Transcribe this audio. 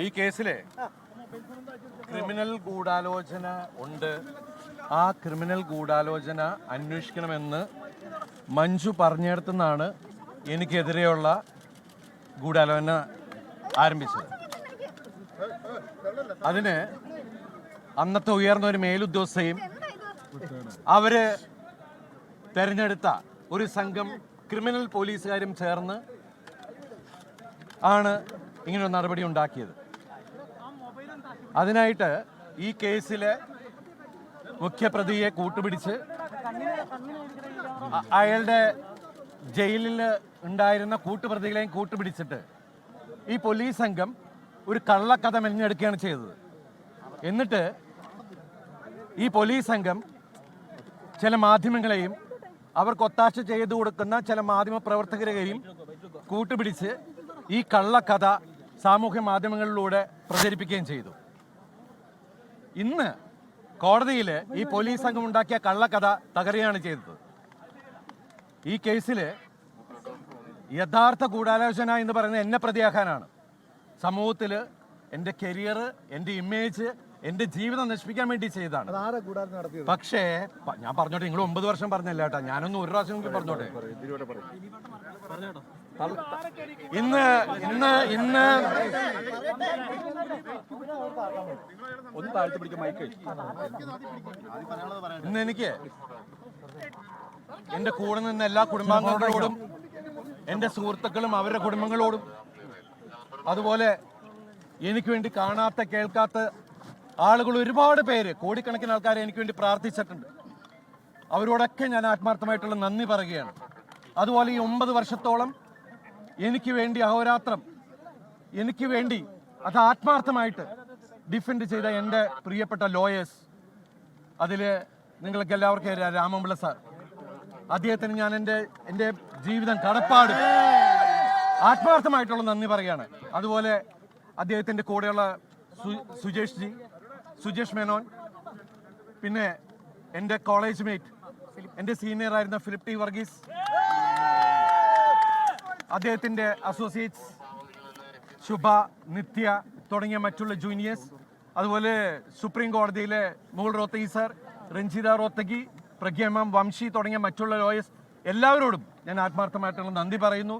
ഈ കേസിലെ ക്രിമിനൽ ഗൂഢാലോചന ഉണ്ട്. ആ ക്രിമിനൽ ഗൂഢാലോചന അന്വേഷിക്കണമെന്ന് മഞ്ജു പറഞ്ഞിടത്തുനിന്നാണ് എനിക്കെതിരെയുള്ള ഗൂഢാലോചന ആരംഭിച്ചത്. അതിന് അന്നത്തെ ഉയർന്ന ഒരു മേലുദ്യോഗസ്ഥയും അവര് തെരഞ്ഞെടുത്ത ഒരു സംഘം ക്രിമിനൽ പോലീസുകാരും ചേർന്ന് ആണ് ഇങ്ങനൊരു നടപടി ഉണ്ടാക്കിയത്. അതിനായിട്ട് ഈ കേസിലെ മുഖ്യപ്രതിയെ കൂട്ടുപിടിച്ച് അയാളുടെ ജയിലിൽ ഉണ്ടായിരുന്ന കൂട്ടുപ്രതികളെയും കൂട്ടുപിടിച്ചിട്ട് ഈ പോലീസ് സംഘം ഒരു കള്ളക്കഥ മെനഞ്ഞെടുക്കുകയാണ് ചെയ്തത്. എന്നിട്ട് ഈ പോലീസ് സംഘം ചില മാധ്യമങ്ങളെയും അവർക്ക് ഒത്താശ ചെയ്തു കൊടുക്കുന്ന ചില മാധ്യമ പ്രവർത്തകരെയും കൂട്ടുപിടിച്ച് ഈ കള്ളക്കഥ സാമൂഹ്യ മാധ്യമങ്ങളിലൂടെ പ്രചരിപ്പിക്കുകയും ചെയ്തു. ഇന്ന് കോടതിയിൽ ഈ പോലീസ് സംഘം ഉണ്ടാക്കിയ കള്ളക്കഥ തകരുകയാണ് ചെയ്തത്. ഈ കേസിൽ യഥാർത്ഥ ഗൂഢാലോചന എന്ന് പറയുന്നത് എന്നെ പ്രതിയാക്കാനാണ്. സമൂഹത്തിൽ എൻ്റെ കരിയർ, എൻ്റെ ഇമേജ്, എൻ്റെ ജീവിതം നശിപ്പിക്കാൻ വേണ്ടി ചെയ്തതാണ്. പക്ഷേ ഞാൻ പറഞ്ഞോട്ടെ, നിങ്ങൾ 9 വർഷം പറഞ്ഞല്ല കേട്ടോ, ഞാനൊന്ന് ഒരു പ്രാവശ്യം പറഞ്ഞോട്ടെ. ഇന്ന് ഇന്ന് ഇന്ന് ഇന്ന് എനിക്ക് എൻ്റെ കൂടെ നിന്ന് എല്ലാ കുടുംബാംഗങ്ങളോടും, എൻ്റെ സുഹൃത്തുക്കളും അവരുടെ കുടുംബങ്ങളോടും, അതുപോലെ എനിക്ക് വേണ്ടി കാണാത്ത കേൾക്കാത്ത ആളുകൾ ഒരുപാട് പേര്, കോടിക്കണക്കിന് ആൾക്കാരെ എനിക്ക് വേണ്ടി പ്രാർത്ഥിച്ചിട്ടുണ്ട്. അവരോടൊക്കെ ഞാൻ ആത്മാർത്ഥമായിട്ടുള്ള നന്ദി പറയുകയാണ്. അതുപോലെ ഈ 9 വർഷത്തോളം എനിക്ക് വേണ്ടി അഹോരാത്രം എനിക്ക് വേണ്ടി അത് ആത്മാർത്ഥമായിട്ട് ഡിഫെൻഡ് ചെയ്ത എൻ്റെ പ്രിയപ്പെട്ട ലോയേഴ്സ്, അതിൽ നിങ്ങൾക്ക് എല്ലാവർക്കും അറിയാം, രാമപിള്ള സാർ, അദ്ദേഹത്തിന് ഞാൻ എൻ്റെ ജീവിതം കടപ്പാട് ആത്മാർത്ഥമായിട്ടുള്ള നന്ദി പറയുകയാണ്. അതുപോലെ അദ്ദേഹത്തിൻ്റെ കൂടെയുള്ള സുജേഷ് മേനോൻ, പിന്നെ എൻ്റെ കോളേജ് മേറ്റ്, എൻ്റെ സീനിയർ ആയിരുന്ന ഫിലിപ്പ് ടി വർഗീസ്, അദ്ദേഹത്തിൻ്റെ അസോസിയേറ്റ്സ് ശുഭ, നിത്യ തുടങ്ങിയ മറ്റുള്ള ജൂനിയേഴ്സ്, അതുപോലെ സുപ്രീം കോടതിയിലെ മുകുൾ റോത്തഗി സാർ, രഞ്ജിത റോത്തഗി, പ്രഗ്യ മാം, വംശി തുടങ്ങിയ മറ്റുള്ള ലോയേഴ്സ്, എല്ലാവരോടും ഞാൻ ആത്മാർത്ഥമായിട്ടുള്ള നന്ദി പറയുന്നു.